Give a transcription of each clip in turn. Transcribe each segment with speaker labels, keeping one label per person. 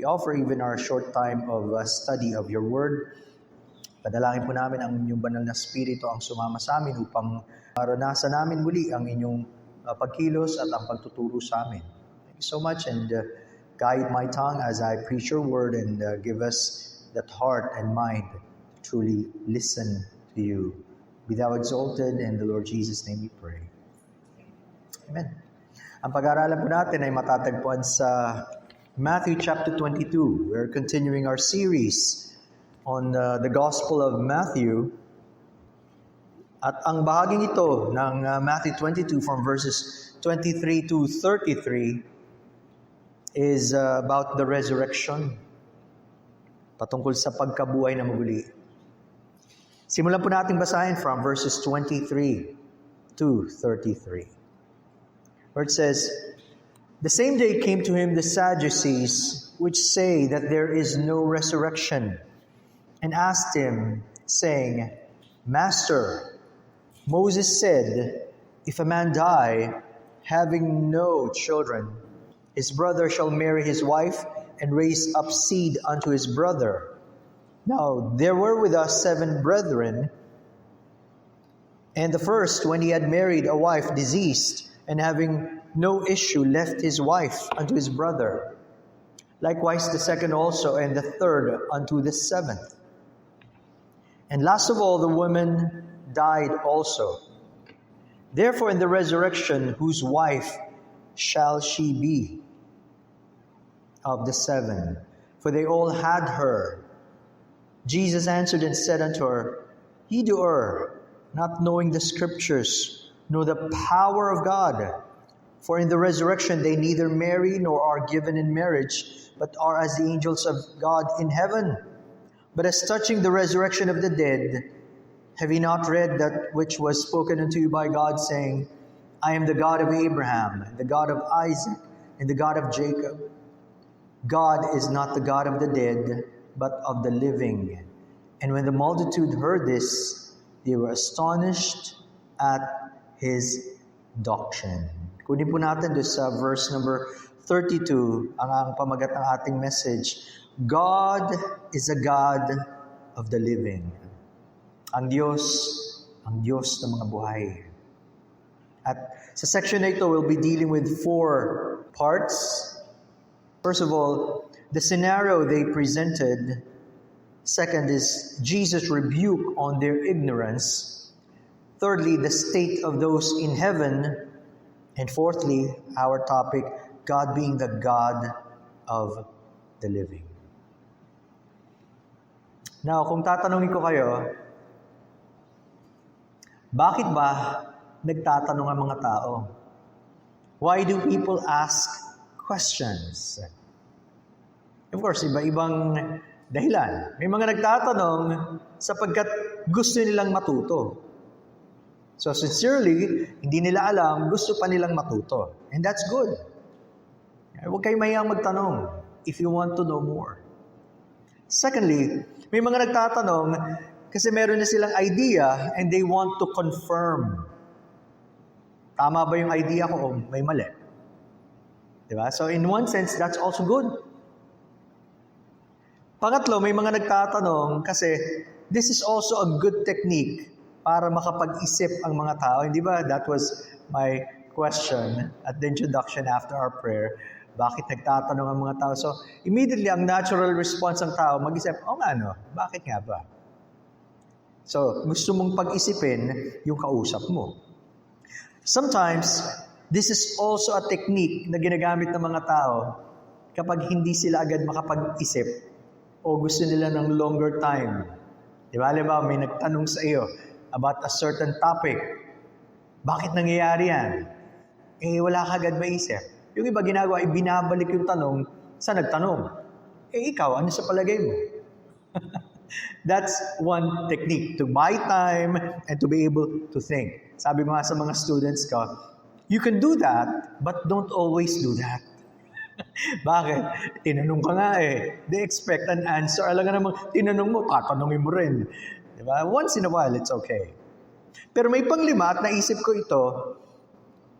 Speaker 1: we offer even our short time of study of your word. Padalangin po namin ang inyong banal na spirito ang sumama sa amin upang maranasan namin muli ang inyong pagkilos at ang pagtuturo sa amin. Thank you so much, and guide my tongue as I preach your word, and give us that heart and mind to truly listen to you. Be thou exalted, in the Lord Jesus' name we pray. Amen. Ang pag-aaralan po natin ay matatagpuan sa Matthew chapter 22. We're continuing our series on the Gospel of Matthew. At ang bahaging ito ng Matthew 22 from verses 23 to 33 is about the resurrection. Patungkol sa pagkabuhay na muli. Simulan po natin basahin from verses 23 to 33. Where it says, "The same day came to him the Sadducees, which say that there is no resurrection, and asked him, saying, Master, Moses said, if a man die, having no children, his brother shall marry his wife, and raise up seed unto his brother. Now there were with us 7 brethren, and the first, when he had married a wife, deceased, and having no issue, left his wife unto his brother. Likewise the second also, and the third unto the 7th. And last of all, the woman died also. Therefore in the resurrection, whose wife shall she be of the 7? For they all had her. Jesus answered and said unto her, Ye do err, not knowing the Scriptures, nor the power of God. For in the resurrection they neither marry nor are given in marriage, but are as the angels of God in heaven. But as touching the resurrection of the dead, have ye not read that which was spoken unto you by God, saying, I am the God of Abraham, and the God of Isaac, and the God of Jacob? God is not the God of the dead, but of the living. And when the multitude heard this, they were astonished at his doctrine." Kunin po natin doon sa verse number 32, ang pamagat ng ating message. God is a God of the living. Ang Diyos ng mga buhay. At sa section na ito, we'll be dealing with 4 parts. First of all, the scenario they presented. Second is Jesus' rebuke on their ignorance. Thirdly, the state of those in heaven. And fourthly, our topic, God being the God of the living. Now, kung tatanungin ko kayo, bakit ba nagtatanong ang mga tao? Why do people ask questions? Of course, iba-ibang dahilan. May mga nagtatanong sapagkat gusto nilang matuto. So sincerely, hindi nila alam, gusto pa nilang matuto. And that's good. Huwag kayo mahiyang magtanong if you want to know more. Secondly, may mga nagtatanong kasi meron na silang idea and they want to confirm. Tama ba yung idea ko o may mali? Diba? So in one sense, that's also good. Pangatlo, may mga nagtatanong kasi this is also a good technique para makapag-isip ang mga tao. Hindi ba? That was my question at the introduction after our prayer. Bakit nagtatanong ang mga tao? So, immediately, ang natural response ng tao, mag-isip, nga no, bakit nga ba? So, gusto mong pag-isipin yung kausap mo. Sometimes, this is also a technique na ginagamit ng mga tao kapag hindi sila agad makapag-isip o gusto nila ng longer time. Di ba? Halimbawa, may nagtanong sa iyo about a certain topic. Bakit nangyayari yan? Wala ka agad maisip. Yung iba ginagawa, binabalik yung tanong sa nagtanong. Ikaw, ano sa palagay mo? That's one technique, to buy time and to be able to think. Sabi ko nga sa mga students ko, you can do that, but don't always do that. Bakit? Tinanong ka nga They expect an answer. Alam nga namang, tinanong mo, tatanungin mo rin. Diba? Once in a while, it's okay. Pero may panglima at naisip ko ito,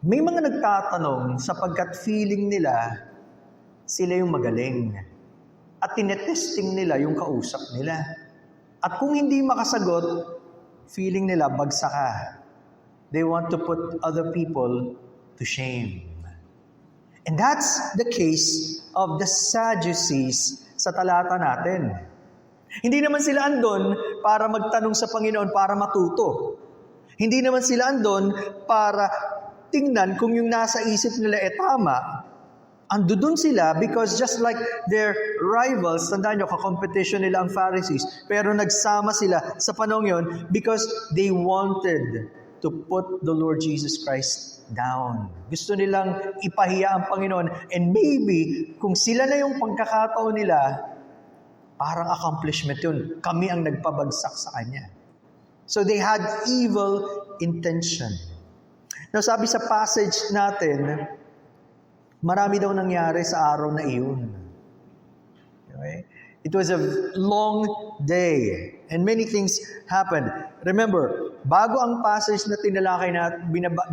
Speaker 1: may mga nagtatanong sapagkat feeling nila sila yung magaling. at tinetesting nila yung kausap nila. At kung hindi makasagot, feeling nila bagsak ka. They want to put other people to shame. And that's the case of the Sadducees sa talata natin. Hindi naman sila andon para magtanong sa Panginoon para matuto. Hindi naman sila andon para tingnan kung yung nasa isip nila tama. Andun sila because just like their rivals, tandaan nyo, kakompetition nila ang Pharisees, pero nagsama sila sa panahon yon because they wanted to put the Lord Jesus Christ down. Gusto nilang ipahiya ang Panginoon. And maybe, kung sila na yung pagkakataon nila, parang accomplishment yun. Kami ang nagpabagsak sa Kanya. So they had evil intention. Now sabi sa passage natin, marami daw nangyari sa araw na iyon. Okay? It was a long day and many things happened. Remember, bago ang passage na tinalakay na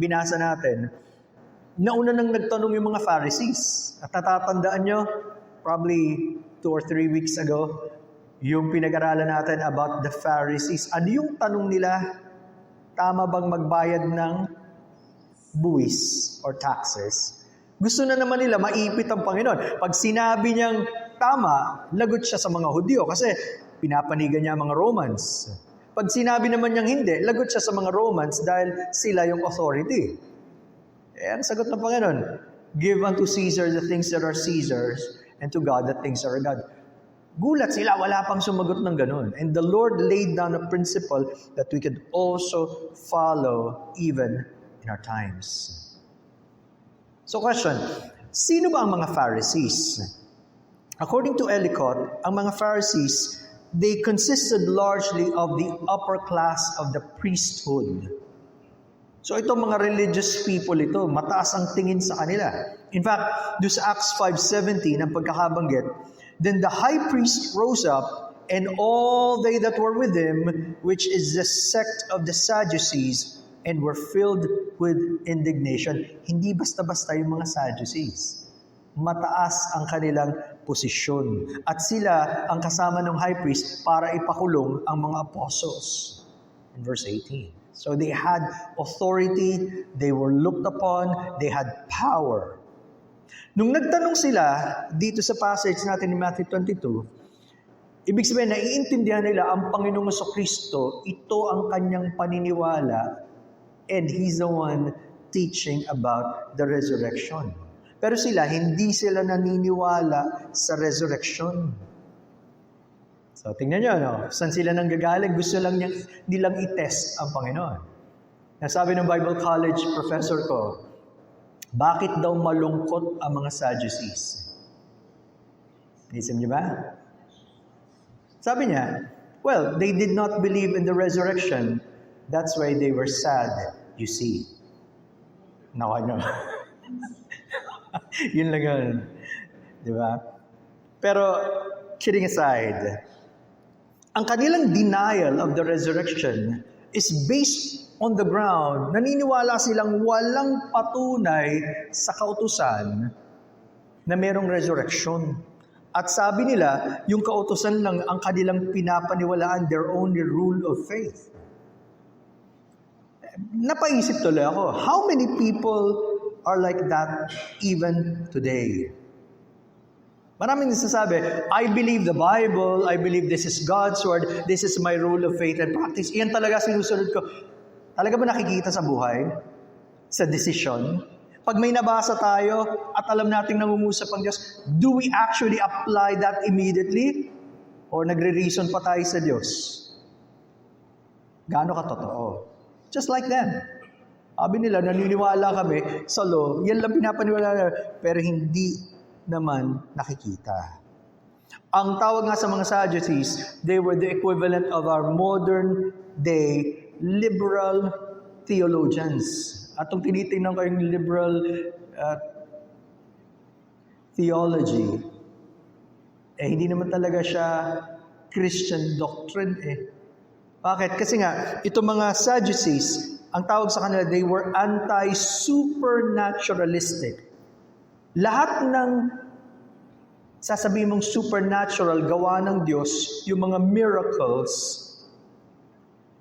Speaker 1: binasa natin, nauna nang nagtanong yung mga Pharisees. At natatandaan nyo, probably 2 or 3 weeks ago, yung pinag-aralan natin about the Pharisees. Ano yung tanong nila? Tama bang magbayad ng buwis or taxes? Gusto na naman nila maipit ang Panginoon. Pag sinabi niyang tama, lagot siya sa mga Hudyo kasi pinapanigan niya ang mga Romans. Pag sinabi naman niyang hindi, lagot siya sa mga Romans dahil sila yung authority. Ang sagot ng Panginoon, give unto Caesar the things that are Caesar's and to God the things that are God. Gulat sila, wala pang sumagot ng ganun. And the Lord laid down a principle that we could also follow even in our times. So question, sino ba ang mga Pharisees? According to Ellicott, ang mga Pharisees, they consisted largely of the upper class of the priesthood. So itong mga religious people ito, mataas ang tingin sa kanila. In fact, doon sa Acts 5:17, ang pagkakabanggit, then the high priest rose up, and all they that were with him, which is the sect of the Sadducees, and were filled with indignation. Hindi basta-basta yung mga Sadducees. Mataas ang kanilang posisyon. At sila ang kasama ng high priest para ipakulong ang mga apostles. In verse 18. So they had authority, they were looked upon, they had power. Nung nagtanong sila dito sa passage natin ni Matthew 22, ibig sabihin, naiintindihan nila ang Panginoong Jesucristo, ito ang kanyang paniniwala, and He's the one teaching about the resurrection. Pero sila, hindi sila naniniwala sa resurrection. So, tingnan nyo, no? Saan sila nanggagaling? Gusto lang nilang i-test ang Panginoon. Nasabi ng Bible College professor ko, bakit daw malungkot ang mga Sadducees? Isip niyo ba? Sabi niya, well, they did not believe in the resurrection. That's why they were sad, you see. Nawa nyo. Yun lang yun. Di ba? Pero, kidding aside, ang kanilang denial of the resurrection is based on the ground. Naniniwala silang walang patunay sa kautusan na merong resurrection. At sabi nila, yung kautusan lang ang kanilang pinapaniwalaan, their only rule of faith. Napaisip tuloy ako, how many people are like that even today? Maraming nasasabi, I believe the Bible, I believe this is God's word, this is my rule of faith and practice. Iyan talaga sinusunod ko. Talaga ba nakikita sa buhay? Sa decision? Pag may nabasa tayo at alam nating nangungusap ang Diyos, do we actually apply that immediately? Or nagre-reason pa tayo sa Diyos? Gaano katotoo? Just like them. Sabi nila, naniniwala kami sa law, yan lang pinapaniwala na, pero hindi naman nakikita. Ang tawag nga sa mga Sadducees, they were the equivalent of our modern day liberal theologians. At kung tinitingnan ko yung liberal theology, hindi naman talaga siya Christian doctrine Bakit? Kasi nga, itong mga Sadducees, ang tawag sa kanila, they were anti-supernaturalistic. Lahat ng Sasabihin mong supernatural, gawa ng Diyos, yung mga miracles,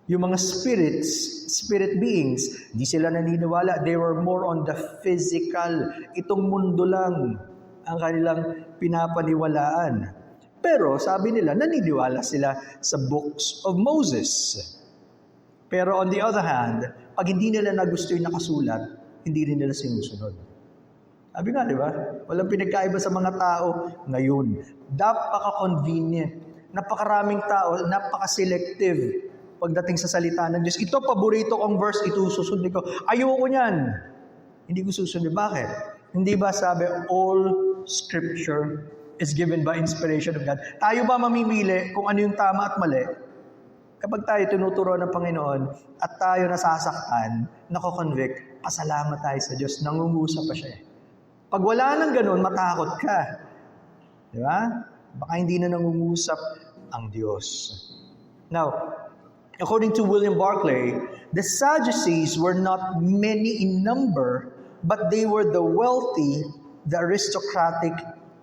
Speaker 1: yung mga spirit beings, di sila naniniwala. They were more on the physical. Itong mundo lang ang kanilang pinapaniwalaan. Pero sabi nila, naniniwala sila sa books of Moses. Pero on the other hand, pag hindi nila nagusto yung nakasulat, hindi rin nila sinusunod. Sabi nga, di ba? Walang pinagkaiba sa mga tao ngayon. Napaka-convenient. Napakaraming tao, napaka-selective pagdating sa salita ng Diyos. Ito, paborito kong verse, ito susundin ko. Ayoko niyan. Hindi ko susundin. Bakit? Hindi ba sabi, all scripture is given by inspiration of God? Tayo ba mamimili kung ano yung tama at mali? Kapag tayo tinuturuan ng Panginoon at tayo nasasaktan, nako-convict, pasalamat tayo sa Diyos. Nangungusap pa siya. Pag wala nang ganun, matakot ka. Di ba? Baka hindi na nangungusap ang Diyos. Now, according to William Barclay, the Sadducees were not many in number, but they were the wealthy, the aristocratic,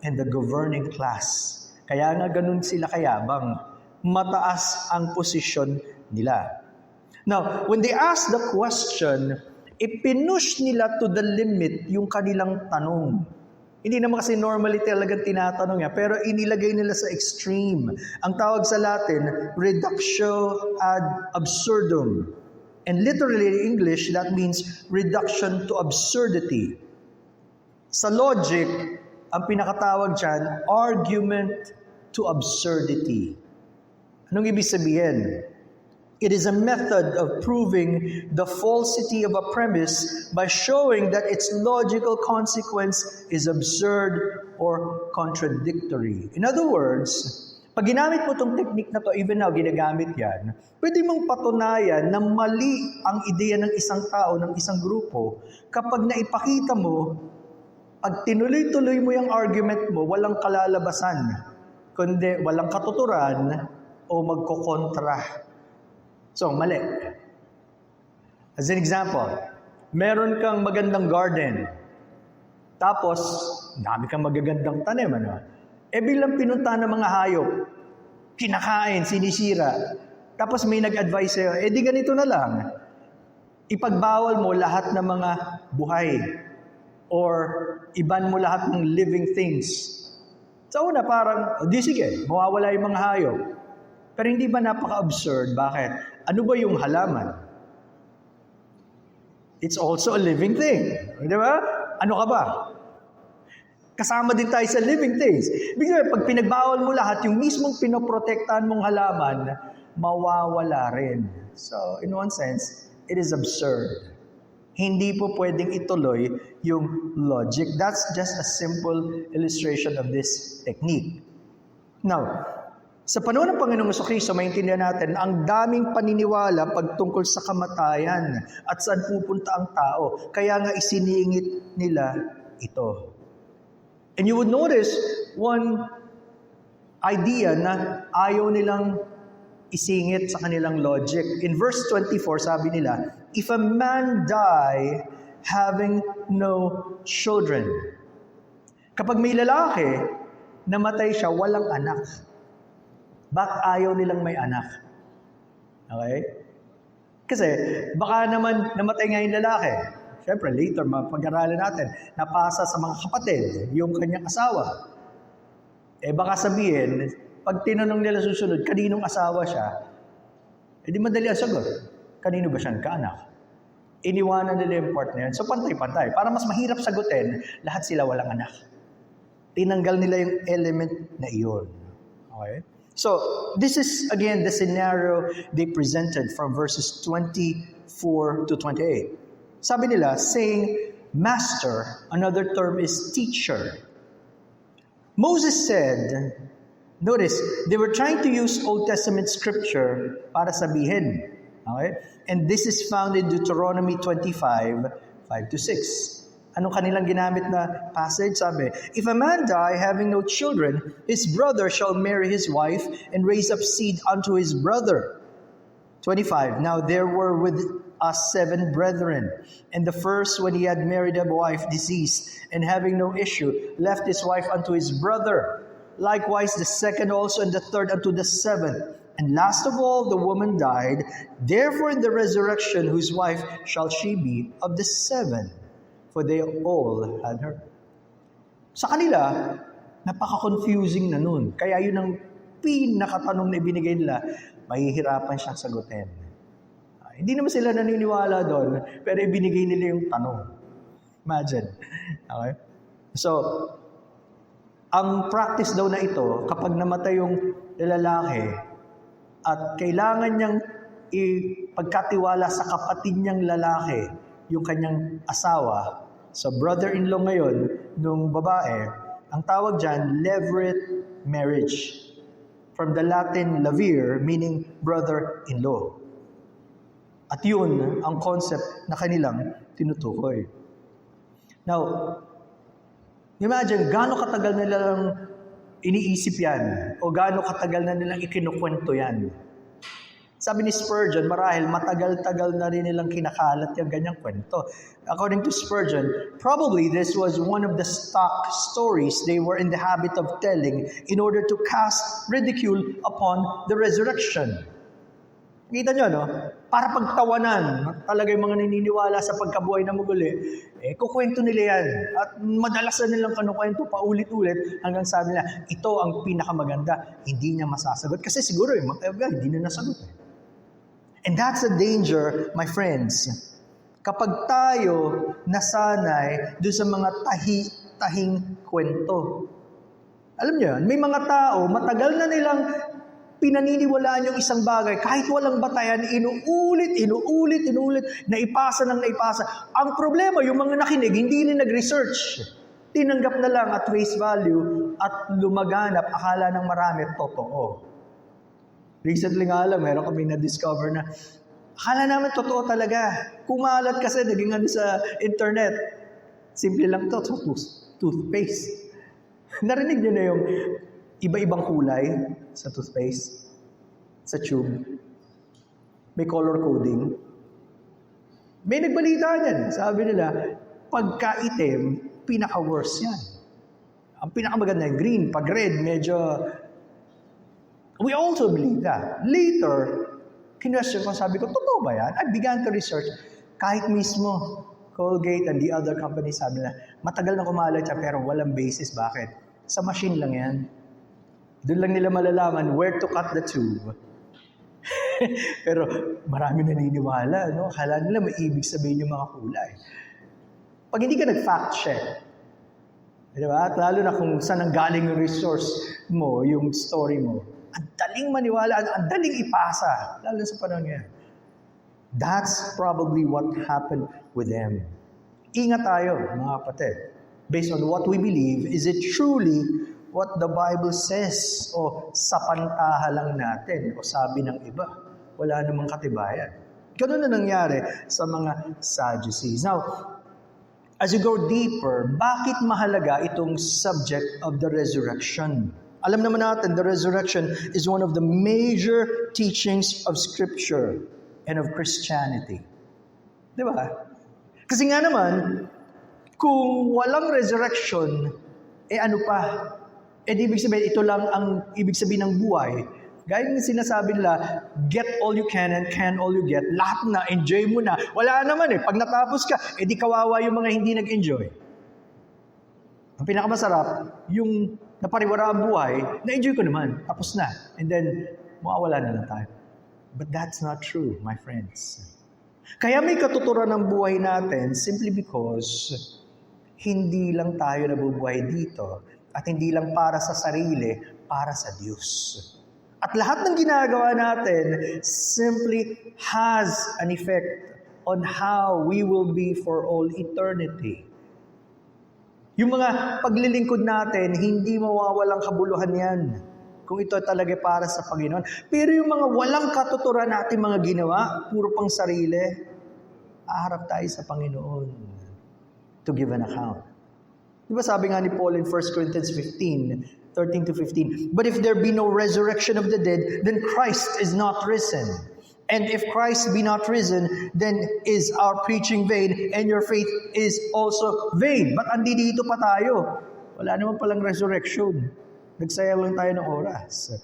Speaker 1: and the governing class. Kaya nga ganun sila kayabang. Mataas ang posisyon nila. Now, when they asked the question, ipinush nila to the limit yung kanilang tanong. Hindi naman kasi normally talagang tinatanong niya, pero inilagay nila sa extreme. Ang tawag sa Latin, reductio ad absurdum. And literally in English, that means reduction to absurdity. Sa logic, ang pinakatawag dyan, argument to absurdity. Anong ibig sabihin? It is a method of proving the falsity of a premise by showing that its logical consequence is absurd or contradictory. In other words, pag ginamit mo itong technique na to, even now ginagamit yan, pwede mong patunayan na mali ang ideya ng isang tao, ng isang grupo, kapag naipakita mo, pag tinuloy-tuloy mo yung argument mo, walang kalalabasan, kundi walang katuturan o magkokontra. So, mali. As an example, meron kang magandang garden. Tapos, dami kang magagandang tanim. Ano? Bilang pinunta ng mga hayop, kinakain, sinisira. Tapos may nag-advise sa'yo, di ganito na lang. Ipagbawal mo lahat ng mga buhay. Or iban mo lahat ng living things. Sa una, parang, di sige, mawawala yung mga hayop. Pero hindi ba napaka-absurd? Bakit? Ano ba yung halaman? It's also a living thing. Di ba? Ano ka ba? Kasama din tayo sa living things. Ibig sabihin, pag pinagbawal mo lahat, yung mismong pinoprotektahan mong halaman, mawawala rin. So, in one sense, it is absurd. Hindi po pwedeng ituloy yung logic. That's just a simple illustration of this technique. Now, sa panahon ng Panginoong Jesucristo, maintindihan natin, ang daming paniniwala pagtungkol sa kamatayan at saan pupunta ang tao. Kaya nga isiniingit nila ito. And you would notice one idea na ayaw nilang isingit sa kanilang logic. In verse 24, sabi nila, if a man die having no children. Kapag may lalaki, namatay siya, walang anak. Bakit ayaw nilang may anak? Okay? Kasi baka naman namatay nga yung lalaki. Siyempre, later, mapag-aralan natin, napasa sa mga kapatid, yung kanyang asawa. Baka sabihin, pag tinanong nila susunod, kaninong asawa siya, di madali ang sagot. Kanino ba siyang kaanak? Iniwanan nila yung part na yun. So, pantay-pantay. Para mas mahirap sagutin, lahat sila walang anak. Tinanggal nila yung element na iyon. Okay? So, this is, again, the scenario they presented from verses 24 to 28. Sabi nila, saying, Master, another term is teacher. Moses said, notice, they were trying to use Old Testament scripture para sabihin. Okay? And this is found in Deuteronomy 25, 5 to 6. Anong kanilang ginamit na passage? Sabi, if a man die having no children, his brother shall marry his wife and raise up seed unto his brother. 25, now there were with us 7 brethren. And the first, when he had married a wife, deceased, and having no issue, left his wife unto his brother. likewise the second also, and the third unto the seventh. And last of all, the woman died. Therefore in the resurrection, whose wife shall she be of the seven? For they all had her. Sa kanila, napaka-confusing na nun. Kaya yun ang pinakatanong na ibinigay nila, mahihirapan siyang sagutin. Hindi naman sila naniniwala doon, pero ibinigay nila yung tanong. Imagine. Okay? So, ang practice daw na ito, kapag namatay yung lalaki at kailangan niyang ipagkatiwala sa kapatid niyang lalaki, yung kanyang asawa, so brother-in-law ngayon, nung babae, ang tawag dyan, levirate marriage. From the Latin lavir, meaning brother-in-law. At yun ang concept na kanilang tinutukoy. Now, imagine, gaano katagal na nilang iniisip yan o gaano katagal na nilang ikinukwento yan. Sabi ni Spurgeon, marahil matagal-tagal na rin nilang kinakalat yung ganyang kwento. According to Spurgeon, probably this was one of the stock stories they were in the habit of telling in order to cast ridicule upon the resurrection. Kita nyo, no? Para pagtawanan, talaga yung mga naniniwala sa pagkabuhay na muli, kukwento nila yan. At madalas na nilang kanukwento paulit-ulit hanggang sabi nila, ito ang pinakamaganda, hindi niya masasagot. Kasi siguro yung mga hindi na nasagot. And that's the danger, my friends. Kapag tayo nasanay doon sa mga tahing kwento. Alam niyo, may mga tao, matagal na nilang pinaniniwalaan yung isang bagay, kahit walang batayan, inuulit, naipasa. Ang problema, yung mga nakinig, hindi rin nag-research. Tinanggap na lang at face value at lumaganap, akala ng marami, totoo. Recently nga alam, meron kami na-discover na, akala namin totoo talaga. Kumalat kasi, naging sa internet. Simple lang to, toothpaste. Narinig niyo na yung iba-ibang kulay sa toothpaste, sa tube. May color coding. May nagbalita niyan. Sabi nila, pagka-itim, pinaka-worst yan. Ang pinakamaganda yung green. Pag red, medyo... We also believe that. Later, kinwestiyon ko, sabi ko, totoo ba yan? I began to research. Kahit mismo, Colgate and the other companies, sabi nila, matagal na kumalat siya, pero walang basis. Bakit? Sa machine lang yan. Doon lang nila malalaman where to cut the tube. Pero marami naniniwala, no? Akala nila may ibig sabihin yung mga kulay. Pag hindi ka nag-fact check, di ba? At lalo na kung saan ang galing yung resource mo, yung story mo, ang daling maniwala, ang daling ipasa, lalo sa panahon ngayon. That's probably what happened with them. Ingat tayo, mga kapatid. Based on what we believe, is it truly what the Bible says? O sapantaha lang natin? O sabi ng iba? Wala namang katibayan. Ganun na nangyari sa mga Sadducees. Now, as you go deeper, bakit mahalaga itong subject of the resurrection? Alam naman natin, the resurrection is one of the major teachings of Scripture and of Christianity. Di ba? Kasi nga naman, kung walang resurrection, ano pa? Ibig sabihin, ito lang ang ibig sabihin ng buhay. Gaya ng sinasabi nila, get all you can and can all you get. Lahat na, enjoy mo na. Wala naman pag natapos ka, di kawawa yung mga hindi nag-enjoy. Ang pinakamasarap, yung napariwara ang buhay, na-enjoy ko naman, tapos na. And then, mawawala na lang tayo. But that's not true, my friends. Kaya may katuturan ng buhay natin simply because hindi lang tayo nabubuhay dito at hindi lang para sa sarili, para sa Diyos. At lahat ng ginagawa natin simply has an effect on how we will be for all eternity. Yung mga paglilingkod natin, hindi mawawalang kabuluhan yan. Kung ito talaga para sa Panginoon. Pero yung mga walang katuturan natin mga ginawa, puro pang sarili, aharap tayo sa Panginoon to give an account. Diba sabi nga ni Paul in 1 Corinthians 15, 13 to 15, but if there be no resurrection of the dead, then Christ is not risen. And if Christ be not risen, then is our preaching vain, and your faith is also vain. But andi dito pa tayo. Wala naman palang resurrection. Nagsayang lang tayo ng oras.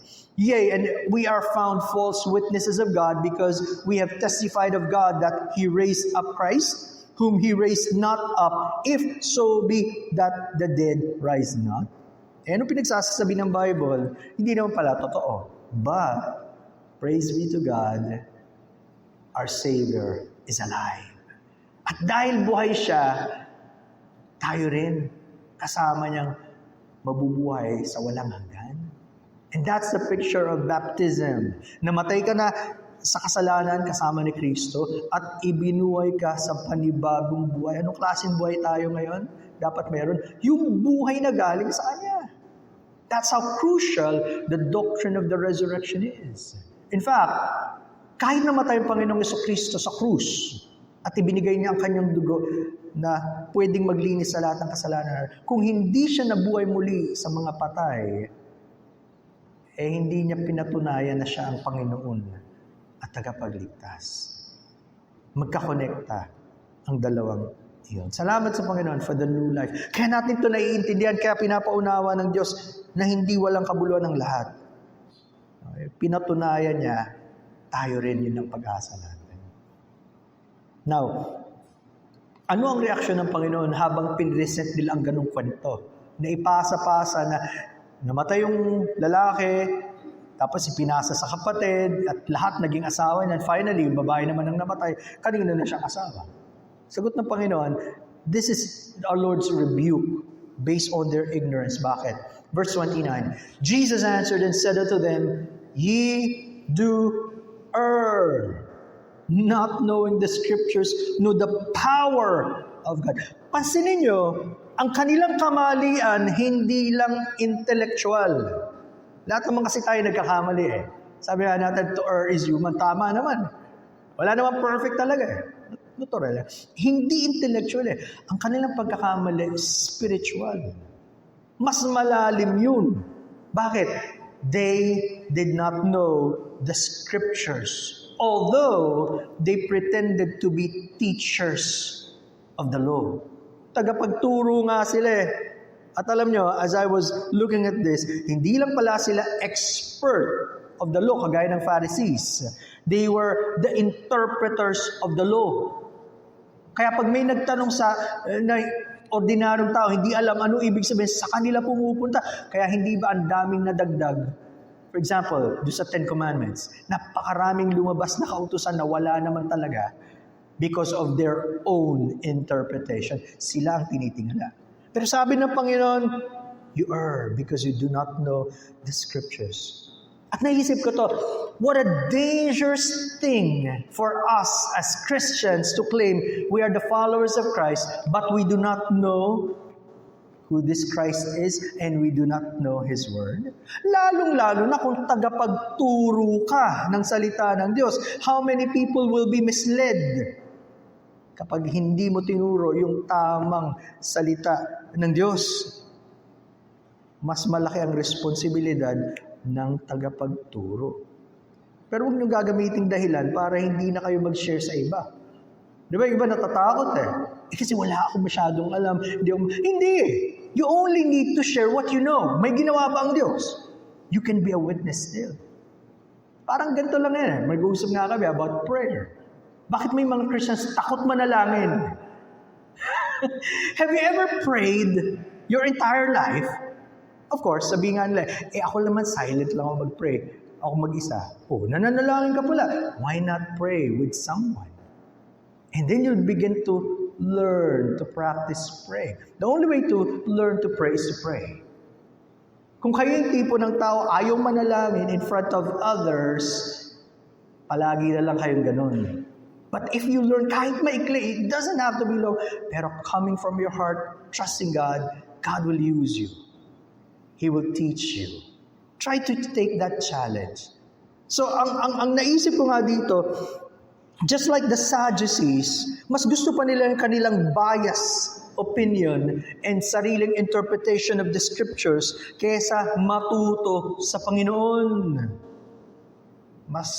Speaker 1: Yea, and we are found false witnesses of God because we have testified of God that He raised up Christ, whom He raised not up, if so be that the dead rise not. Eh, ano pinagsasabi ng Bible? Hindi naman pala totoo. But, praise be to God, our Savior is alive. At dahil buhay siya, tayo rin kasama niyang mabubuhay sa walang hanggan. And that's the picture of baptism. Namatay ka na sa kasalanan kasama ni Kristo at ibinuhay ka sa panibagong buhay. Anong klaseng buhay tayo ngayon? Dapat meron yung buhay na galing sa Kanya. That's how crucial the doctrine of the resurrection is. In fact, kahit namatay ang Panginoong Jesucristo sa krus at ibinigay niya ang kanyang dugo na pwedeng maglinis sa lahat ng kasalanan, kung hindi siya nabuhay muli sa mga patay, eh hindi niya pinatunayan na siya ang Panginoon at tagapagligtas. Magkakonekta ang dalawang iyon. Salamat sa Panginoon for the new life. Kaya natin ito naiintindihan, kaya pinapaunawa ng Diyos na hindi walang kabuluhan ng lahat. Okay? Pinatunayan niya, tayo rin yun ang pag-asa natin. Now, ano ang reaksyon ng Panginoon habang pinresent nila ang ganong kwento? Na ipasa-pasa na namatay yung lalaki, tapos ipinasa sa kapatid, at lahat naging asawa niya. And finally, yung babae naman ang namatay, kanino na siyang asawa? Sagot ng Panginoon, this is our Lord's rebuke based on their ignorance. Bakit? Verse 29, Jesus answered and said unto them, Ye do err, not knowing the Scriptures, nor the power of God. Pansinin nyo, ang kanilang kamalian, hindi lang intellectual. Lahat naman kasi tayo nagkakamali eh. Sabi nga natin, to err is human. Tama naman. Wala naman perfect talaga eh. Natural. Hindi intellectual eh. Ang kanilang pagkakamali, spiritual. Mas malalim yun. Bakit? They did not know the Scriptures. Although they pretended to be teachers of the law. Tagapagturo nga sila eh. At alam nyo, as I was looking at this, hindi lang pala sila expert of the law, kagaya ng Pharisees. They were the interpreters of the law. Kaya pag may nagtanong sa ordinaryong tao, hindi alam ano ibig sabihin, sa kanila pumupunta. Kaya hindi ba ang daming nadagdag? For example, doon sa Ten Commandments, napakaraming lumabas na kautusan na wala naman talaga because of their own interpretation. Sila ang tinitingala. Pero sabi ng Panginoon, you err because you do not know the Scriptures. At naisip ko to, what a dangerous thing for us as Christians to claim we are the followers of Christ, but we do not know who this Christ is and we do not know His Word. Lalong-lalo na kung tagapagturo ka ng salita ng Diyos. How many people will be misled kapag hindi mo tinuro yung tamang salita ng Diyos? Mas malaki ang responsibilidad ng tagapagturo. Pero huwag niyong gagamiting dahilan para hindi na kayo mag-share sa iba. Di ba, iba natatakot eh. Kasi wala akong masyadong alam. Hindi. You only need to share what you know. May ginawa ba ang Diyos? You can be a witness still. Parang ganito lang yan. Mag-uusap nga kami about prayer. Bakit may mga Christians takot manalangin? Have you ever prayed your entire life? Of course, sabi nga nila, ako naman silent lang ako mag-pray. Ako mag-isa. Oh, nananalangin ka pala. Why not pray with someone? And then you'll begin to learn to practice praying. The only way to learn to pray is to pray. Kung kayo yung tipo ng tao, ayaw manalangin in front of others, palagi na lang kayong ganun. But if you learn kahit maikli, it doesn't have to be long, pero coming from your heart, trusting God, God will use you. He will teach you. Try to take that challenge. So, ang naisip ko nga dito, just like the Sadducees, mas gusto pa nila yung kanilang bias opinion and sariling interpretation of the Scriptures kaysa matuto sa Panginoon. Mas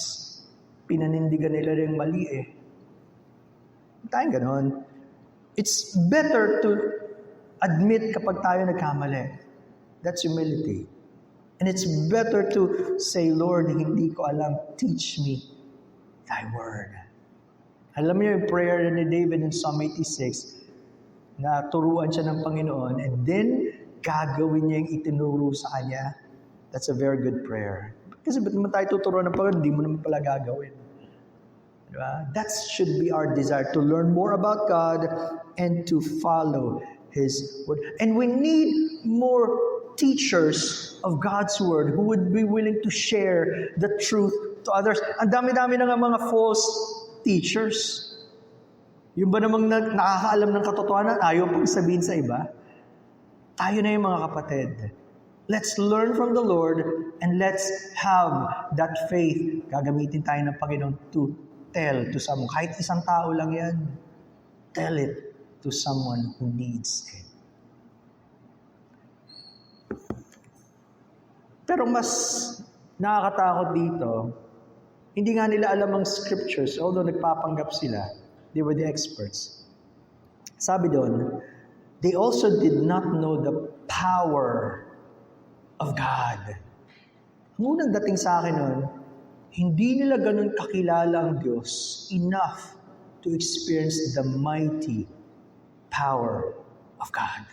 Speaker 1: pinanindigan nila rin mali eh. Tayong ganon. It's better to admit kapag tayo nagkamali. That's humility. And it's better to say, Lord, hindi ko alam, teach me thy word. Alam niyo yung prayer ni David in Psalm 86, na turuan siya ng Panginoon, and then gagawin niya yung itinuro sa kanya. That's a very good prayer. Kasi ba't naman tayo tuturuan ng Panginoon, hindi mo naman pala gagawin. Diba? That should be our desire, to learn more about God and to follow His word. And we need more teachers of God's word who would be willing to share the truth to others. Ang dami-dami na nga mga false teachers. Yung ba namang nakakaalam ng katotohanan, ayaw pang sabihin sa iba? Tayo na yung mga kapatid. Let's learn from the Lord and let's have that faith. Gagamitin tayo ng Panginoon to tell to someone. Kahit isang tao lang yan, tell it to someone who needs it. Pero mas nakakatakot dito, hindi nga nila alam ang scriptures, although nagpapanggap sila. They were the experts. Sabi doon, they also did not know the power of God. Ang unang dating sa akin noon, hindi nila ganun kakilala ang Diyos enough to experience the mighty power of God.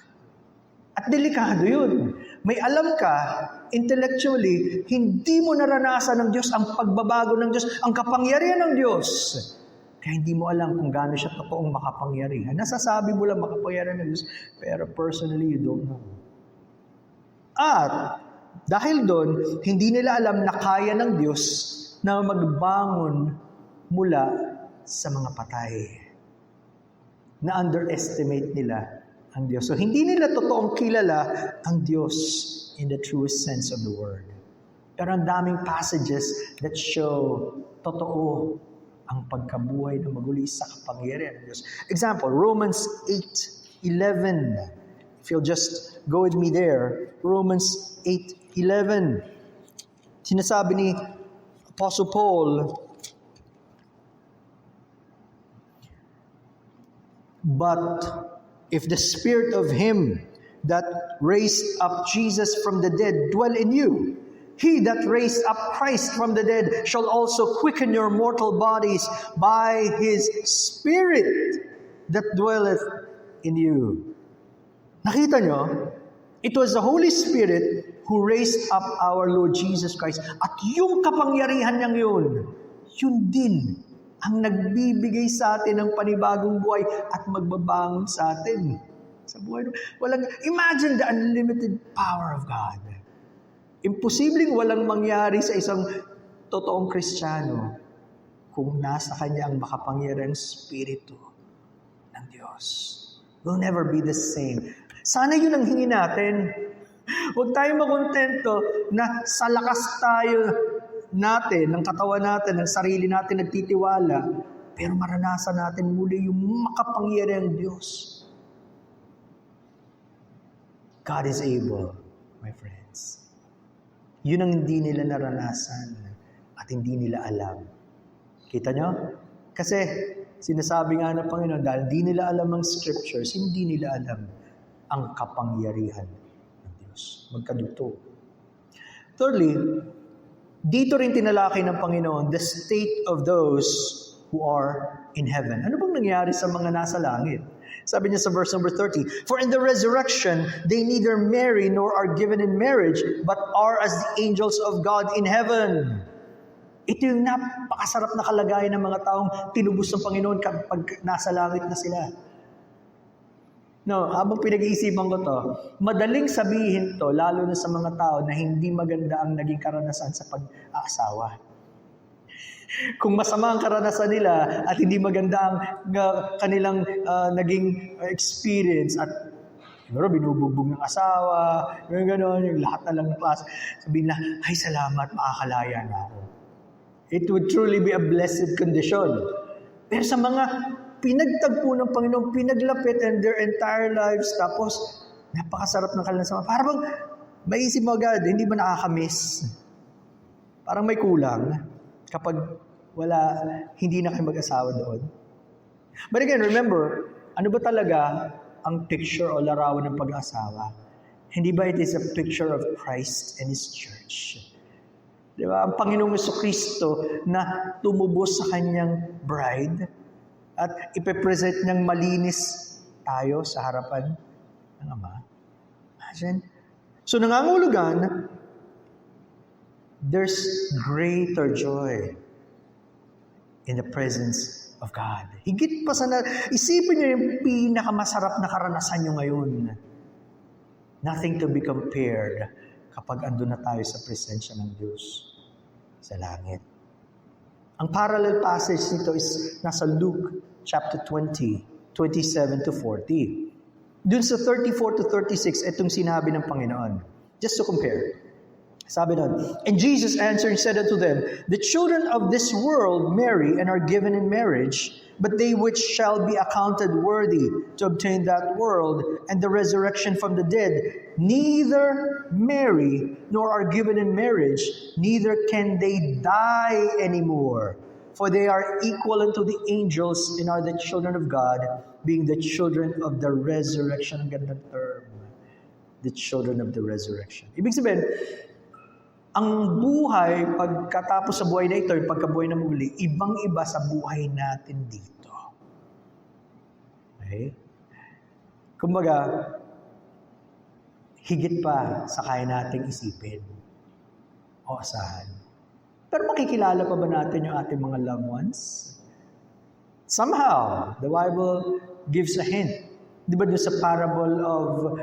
Speaker 1: At delikado yun. May alam ka, intellectually, hindi mo naranasan ng Diyos ang pagbabago ng Diyos, ang kapangyarihan ng Diyos. Kaya hindi mo alam kung gaano siya totoong makapangyarihan. Nasasabi mo lang makapangyarihan ng Diyos, pero personally, you don't know. At dahil doon, hindi nila alam na kaya ng Diyos na magbangon mula sa mga patay. Na-underestimate nila ang Diyos. So, hindi nila totoong kilala ang Diyos in the truest sense of the word. Pero ang daming passages that show totoo ang pagkabuhay na maguli sa kapangyarihan ng Diyos. Example, Romans 8:11. If you'll just go with me there. Romans 8:11. Sinasabi ni Apostle Paul, but if the spirit of him that raised up Jesus from the dead dwell in you, he that raised up Christ from the dead shall also quicken your mortal bodies by his Spirit that dwelleth in you. Nakita nyo? It was the Holy Spirit who raised up our Lord Jesus Christ. At yung kapangyarihan niyang yun din ang nagbibigay sa atin ng panibagong buhay at magbabangon sa atin. Sa buhay. Imagine the unlimited power of God. Imposibleng walang mangyari sa isang totoong Kristiyano kung nasa kanya ang makapangyarihang Espiritu ng Diyos. We'll never be the same. Sana yun ang hingi natin. Huwag tayong makontento na sa lakas tayo natin, ng katawan natin, ng sarili natin nagtitiwala, pero maranasan natin muli yung makapangyarihang Diyos. God is able, my friends. Yun ang hindi nila naranasan at hindi nila alam. Kita nyo? Kasi sinasabi nga ng Panginoon, dahil hindi nila alam ang scriptures, hindi nila alam ang kapangyarihan ng Diyos. Magkaduto. Thirdly, dito rin tinalakay ng Panginoon the state of those who are in heaven. Ano bang nangyari sa mga nasa langit? Sabi niya sa verse number 30, for in the resurrection, they neither marry nor are given in marriage, but are as the angels of God in heaven. Ito yung napakasarap na kalagayan ng mga taong tinubos ng Panginoon kapag nasa langit na sila. No, habang pinag-iisipan ko to, madaling sabihin to, lalo na sa mga tao na hindi maganda ang naging karanasan sa pag-aasawa. Kung masama ang karanasan nila at hindi maganda ang kanilang naging experience at siguro binubugbog ng asawa, gano'n, yung lahat na lang ng class, sabihin na, ay salamat, makakalaya na ako. It would truly be a blessed condition. Pero sa mga pinagtagpo ng Panginoon, pinaglapit and their entire lives, tapos napakasarap ng kanilang sama. Parang maisip mo agad, hindi ba nakakamiss? Parang may kulang kapag hindi na kayo mag-asawa doon. But again, remember, ano ba talaga ang picture o larawan ng pag-asawa? Hindi ba it is a picture of Christ and His church? Di ba? Ang Panginoong Jesucristo na tumubos sa kanyang bride at ipepresent niyang malinis tayo sa harapan ng Ama. Imagine. So nangangulugan, there's greater joy in the presence of God. Higit pa sa isipin niyo yung pinakamasarap na karanasan niyo ngayon. Nothing to be compared kapag andun na tayo sa presensya ng Diyos sa langit. Ang parallel passage nito is nasa Luke chapter 20, 27 to 40. Dun sa 34 to 36, itong sinabi ng Panginoon. Just to compare. Sabi doon, and Jesus answered and said unto them, the children of this world marry and are given in marriage, but they which shall be accounted worthy to obtain that world and the resurrection from the dead, neither marry nor are given in marriage, neither can they die anymore. For they are equal unto the angels and are the children of God, being the children of the resurrection. Ang gandang term. The children of the resurrection. Ibig sabihin, ang buhay, pagkatapos sa buhay na ito, yung pagkabuhay na muli, ibang-iba sa buhay natin dito. Okay? Kumbaga, higit pa sa kaya nating isipin o asahan. Pero makikilala pa ba natin yung ating mga loved ones? Somehow, the Bible gives a hint. Di ba doon sa parable of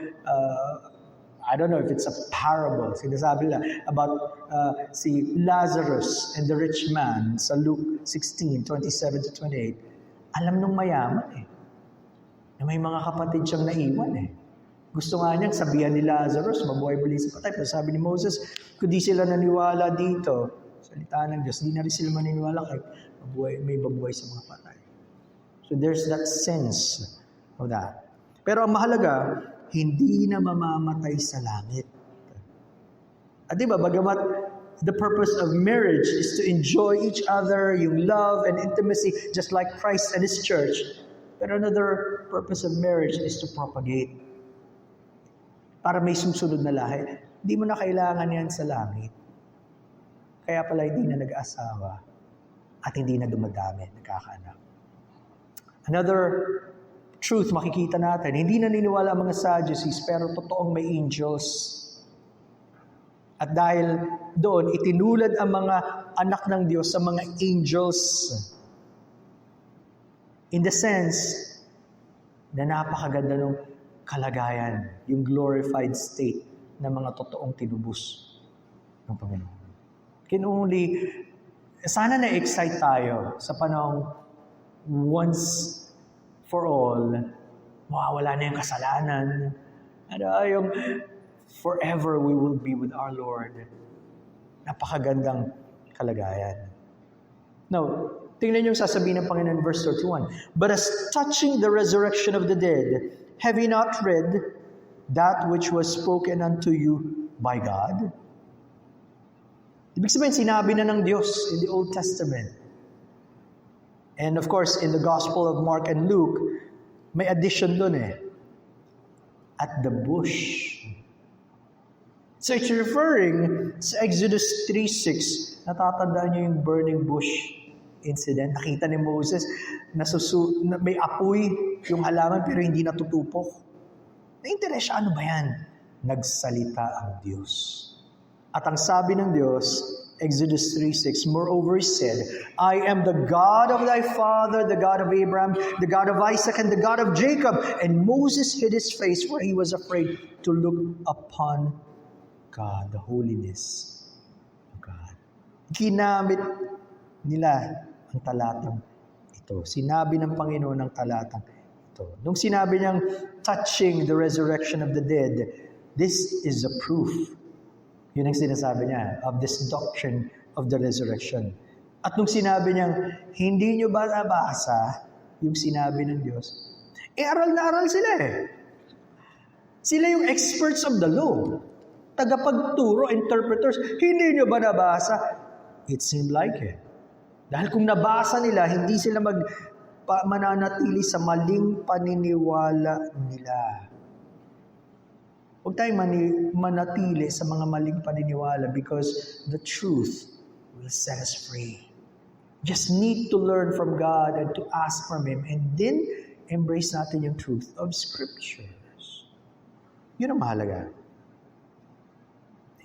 Speaker 1: I don't know if it's a parable. Sinasabi lang about si Lazarus and the rich man sa Luke 16, 27 to 28. Alam nung mayaman na may mga kapatid siyang naiwan Gusto nga niyang sabihan ni Lazarus, mabuhay muli sa patay. Pero sabi ni Moses, kung di sila naniwala dito, salita ng Diyos, di na rin sila maniniwala kahit may mabuhay sa mga patay. So there's that sense of that. Pero ang mahalaga, hindi na mamamatay sa langit. At diba, bagamat the purpose of marriage is to enjoy each other, yung love and intimacy, just like Christ and His church. Pero another purpose of marriage is to propagate. Para may susunod na lahi. Hindi mo na kailangan yan sa langit. Kaya pala hindi na nag-asawa at hindi na dumadami, nagkakaanak. Another truth makikita natin, hindi naniniwala ang mga Sadducees pero totoong may angels. At dahil doon, itinulad ang mga anak ng Diyos sa mga angels. In the sense na napakaganda ng kalagayan, yung glorified state ng mga totoong tinubos ng Panginoon. Can only, sana na-excite tayo sa panahong once for all, mawawala na yung kasalanan. Yung forever we will be with our Lord. Napakagandang kalagayan. Now, tingnan yung sasabihin ng Panginoon verse 31. But as touching the resurrection of the dead, have you not read that which was spoken unto you by God? Ibig sabihin, sinabi na ng Diyos in the Old Testament. And of course, in the Gospel of Mark and Luke, may addition dun at the bush. So it's referring sa Exodus 3:6. Natatandaan niyo yung burning bush incident. Nakita ni Moses, may apoy yung halaman pero hindi natutupok. Na-interest siya, ano ba yan? Nagsalita ang Diyos. At ang sabi ng Diyos, Exodus 3:6, moreover he said, I am the God of thy father, the God of Abraham, the God of Isaac, and the God of Jacob. And Moses hid his face, for he was afraid to look upon God, the holiness of God. Ginamit nila ang talatang ito. Sinabi ng Panginoon ang talatang ito. Nung sinabi niyang touching the resurrection of the dead, this is a proof. Yun ang sinasabi niya, of this doctrine of the resurrection. At nung sinabi niyang, hindi niyo ba nabasa yung sinabi ng Diyos? Aral na aral sila Sila yung experts of the law. Tagapagturo, interpreters. Hindi niyo ba nabasa? It seemed like it. Dahil kung nabasa nila, hindi sila mananatili sa maling paniniwala nila. Huwag tayong manatili sa mga maling paniniwala because the truth will set us free. Just need to learn from God and to ask from Him and then embrace natin yung truth of Scriptures. Yun ang mahalaga.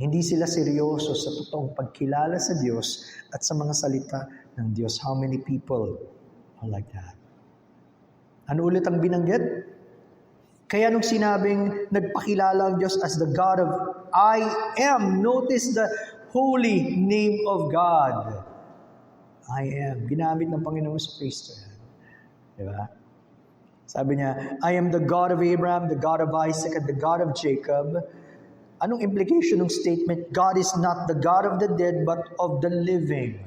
Speaker 1: Hindi sila seryoso sa totoong pagkilala sa Diyos at sa mga salita ng Diyos. How many people are like that? Ano ulit ang binanggit? Kaya nung sinabing nagpakilala ang Diyos as the God of I am, notice the holy name of God. I am. Ginamit ng Panginoon sa Kristo yan. Diba? Sabi niya, I am the God of Abraham, the God of Isaac, and the God of Jacob. Anong implication ng statement? God is not the God of the dead, but of the living.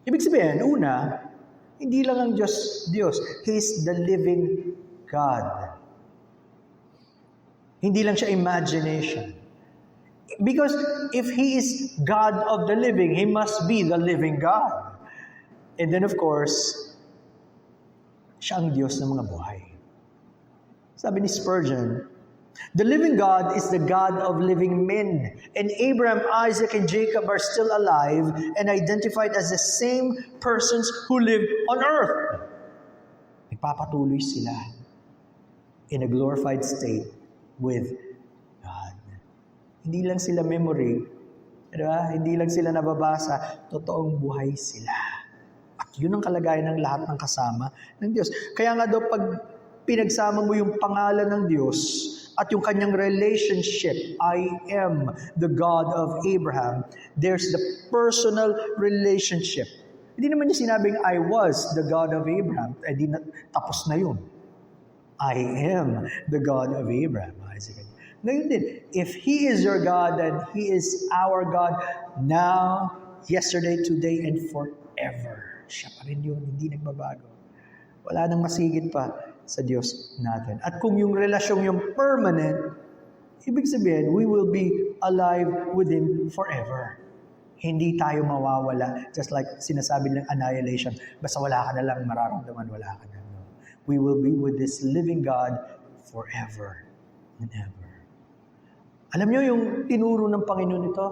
Speaker 1: Ibig sabihin, una, hindi lang ang Diyos. He is the living God. Hindi lang siya imagination. Because if He is God of the living, He must be the living God. And then of course, siya ang Diyos ng mga buhay. Sabi ni Spurgeon, the living God is the God of living men. And Abraham, Isaac, and Jacob are still alive and identified as the same persons who lived on earth. Nagpapatuloy sila in a glorified state with God. Hindi lang sila memory, diba? Hindi lang sila nababasa, totoong buhay sila. At yun ang kalagayan ng lahat ng kasama ng Diyos. Kaya nga daw pag pinagsama mo yung pangalan ng Diyos at yung kanyang relationship, I am the God of Abraham, there's the personal relationship. Hindi naman niya sinabing I was the God of Abraham. Di tapos na yun. I am the God of Abraham, Isaac. Ngayon din, if He is your God, then He is our God now, yesterday, today, and forever. Siya pa rin yun, hindi nagbabago. Wala nang masigit pa sa Diyos natin. At kung yung relasyon yung permanent, ibig sabihin, we will be alive with Him forever. Hindi tayo mawawala, just like sinasabi ng annihilation, basta wala ka na lang mararamdaman, wala ka na. We will be with this living God forever and ever. Alam niyo yung tinuro ng Panginoon ito?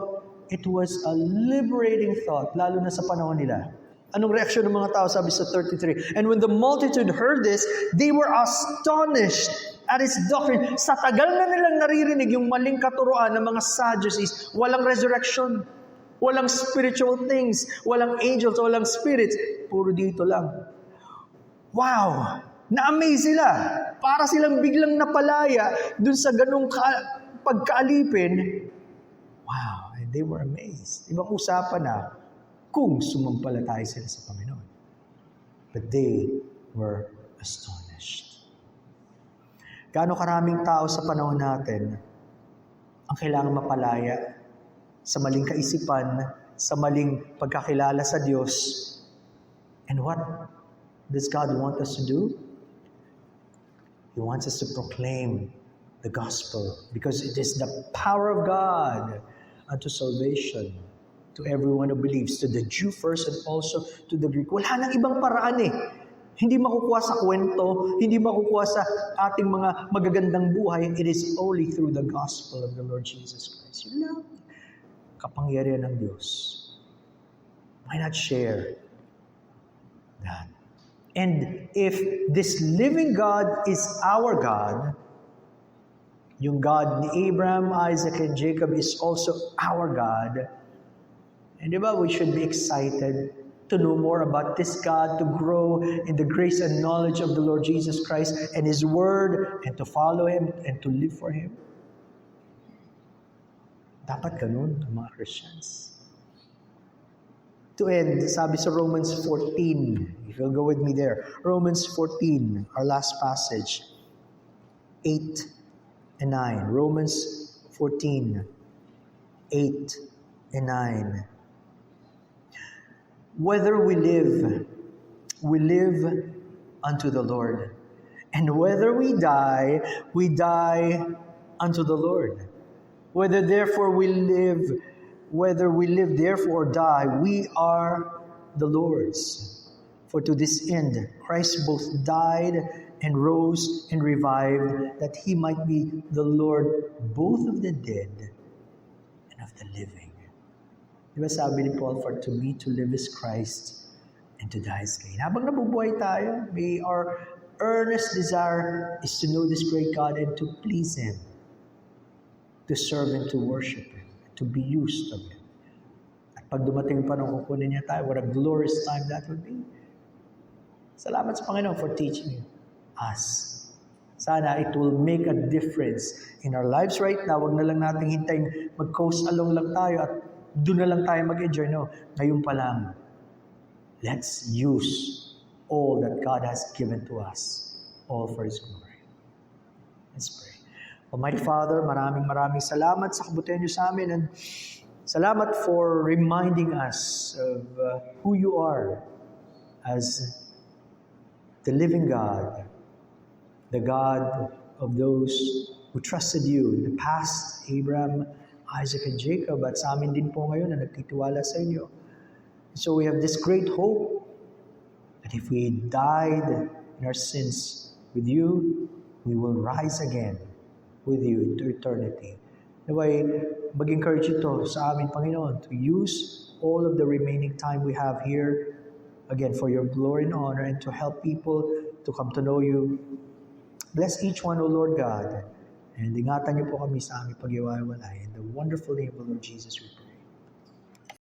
Speaker 1: It was a liberating thought, lalo na sa panahon nila. Anong reaksyon ng mga tao? Sabi sa 33, and when the multitude heard this, they were astonished at His doctrine. Sa tagal na nilang naririnig yung maling katuruan ng mga Sadducees, walang resurrection, walang spiritual things, walang angels, walang spirits, puro dito lang. Wow! Na-amaze sila. Para silang biglang napalaya dun sa ganung pagkaalipin. Wow, and they were amazed. Ibang usapan na kung sumampalataya sila sa Panginoon. But they were astonished. Gaano karaming tao sa panahon natin ang kailangan mapalaya sa maling kaisipan, sa maling pagkakilala sa Diyos. And what does God want us to do? He wants us to proclaim the gospel because it is the power of God unto salvation to everyone who believes, to the Jew first and also to the Greek. Wala nang ibang paraan eh. Hindi makukuha sa kwento, hindi makukuha sa ating mga magagandang buhay. It is only through the gospel of the Lord Jesus Christ. Yun lang. Kapangyarihan ng Diyos. Why not share that? And if this living God is our God, yung God ni Abraham, Isaac, and Jacob is also our God, and diba, we should be excited to know more about this God, to grow in the grace and knowledge of the Lord Jesus Christ and His Word, and to follow Him and to live for Him. Dapat ganun ang mga Christians. To end, sabi sa Romans 14, if you'll go with me there, Romans 14, our last passage, 8 and 9. Romans 14, 8 and 9. Whether we live unto the Lord. And whether we die unto the Lord. Whether we live therefore or die, we are the Lord's. For to this end Christ both died and rose and revived, that he might be the Lord both of the dead and of the living. Di ba sabi ni Paul, for to me to live is Christ and to die is gain. Habang nabubuhay tayo, may our earnest desire is to know this great God and to please Him, to serve and to worship Him, to be used of Him. At pag dumating pa nung kukunin niya tayo, what a glorious time that will be. Salamat sa Panginoon for teaching us. Sana it will make a difference in our lives right now. Huwag na lang natin hintayin mag-coast along lang tayo at doon na lang tayo mag-enjoy. No, ngayon pa lang. Let's use all that God has given to us, all for His glory. Let's pray. Almighty Father, maraming salamat sa kabutihan niyo sa amin, and salamat for reminding us of who you are as the living God, the God of those who trusted you in the past, Abraham, Isaac, and Jacob, at sa amin din po ngayon na nagtitiwala sa inyo. So we have this great hope that if we died in our sins with you, we will rise again with you into eternity. Naway, mag-encourage ito sa amin, Panginoon, to use all of the remaining time we have here, again, for your glory and honor, and to help people to come to know you. Bless each one, O Lord God, and ingatan niyo po kami sa aming pag-iwalay. In the wonderful name of the Lord Jesus we pray.